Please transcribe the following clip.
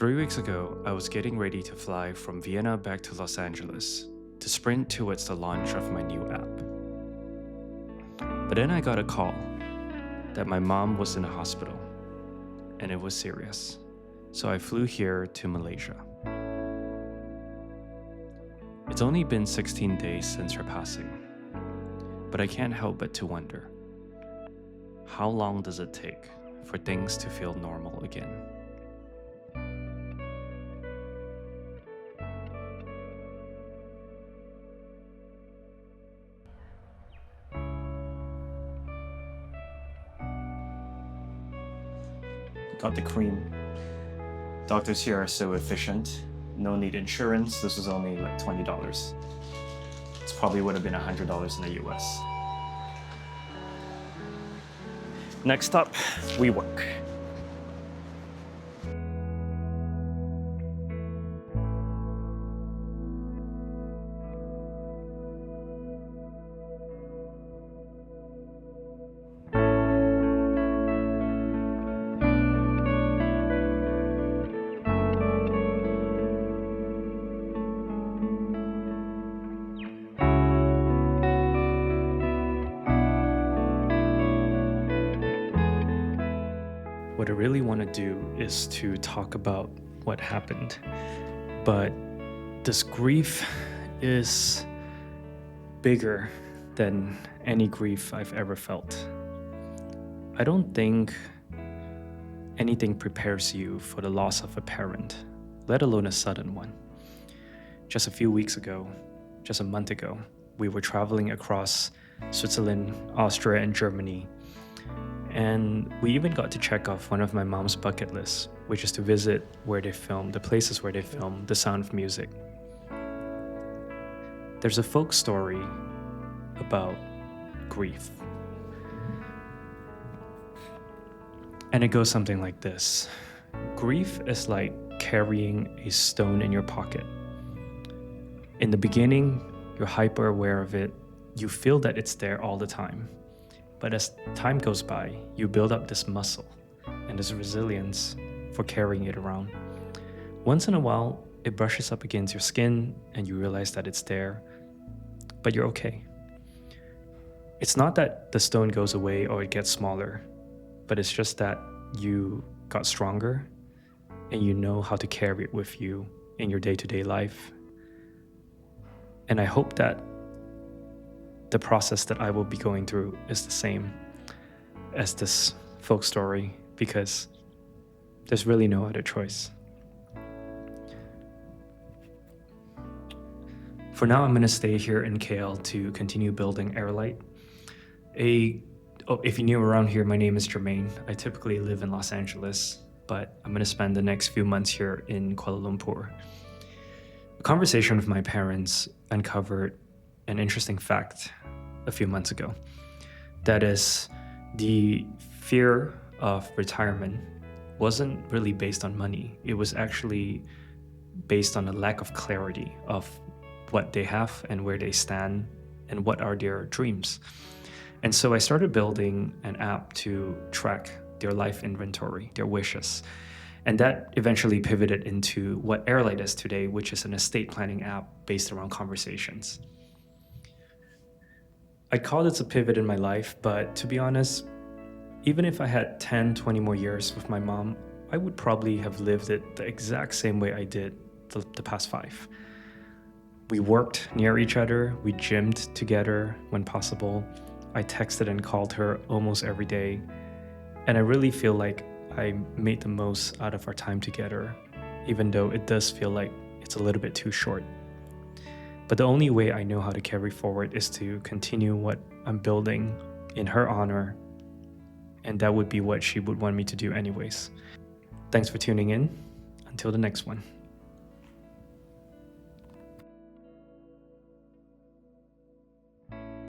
3 weeks ago, I was getting ready to fly from Vienna back to Los Angeles to sprint towards the launch of my new app. But then I got a call that my mom was in a hospital, and it was serious. So I flew here to Malaysia. It's only been 16 days since her passing, but I can't help but to wonder, how long does it take for things to feel normal again? Got the cream. Doctors here are so efficient. No need insurance. This was only like $20. This probably would have been $100 in the US. Next up, WeWork. What I really want to do is to talk about what happened, but this grief is bigger than any grief I've ever felt. I don't think anything prepares you for the loss of a parent, let alone a sudden one. Just a few weeks ago, just a month ago, we were traveling across Switzerland, Austria, and Germany. And we even got to check off one of my mom's bucket lists, which is to visit where they filmed, the places where they filmed The Sound of Music. There's a folk story about grief. And it goes something like this. Grief is like carrying a stone in your pocket. In the beginning, you're hyper aware of it. You feel that it's there all the time. But as time goes by, you build up this muscle and this resilience for carrying it around. Once in a while, it brushes up against your skin and you realize that it's there, but you're okay. It's not that the stone goes away or it gets smaller, but it's just that you got stronger and you know how to carry it with you in your day-to-day life. And I hope that the process that I will be going through is the same as this folk story, because there's really no other choice. For now, I'm going to stay here in KL to continue building HeirLight. If you're new around here, my name is Jermaine. I typically live in Los Angeles, but I'm going to spend the next few months here in Kuala Lumpur. A conversation with my parents uncovered an interesting fact a few months ago. That is, the fear of retirement wasn't really based on money. It was actually based on a lack of clarity of what they have and where they stand and what are their dreams. And so I started building an app to track their life inventory, their wishes. And that eventually pivoted into what HeirLight is today, which is an estate planning app based around conversations. I call this a pivot in my life, but to be honest, even if I had 10, 20 more years with my mom, I would probably have lived it the exact same way I did the past 5. We worked near each other, we gymmed together when possible. I texted and called her almost every day. And I really feel like I made the most out of our time together, even though it does feel like it's a little bit too short. But the only way I know how to carry forward is to continue what I'm building in her honor, and that would be what she would want me to do anyways. Thanks for tuning in. Until the next one.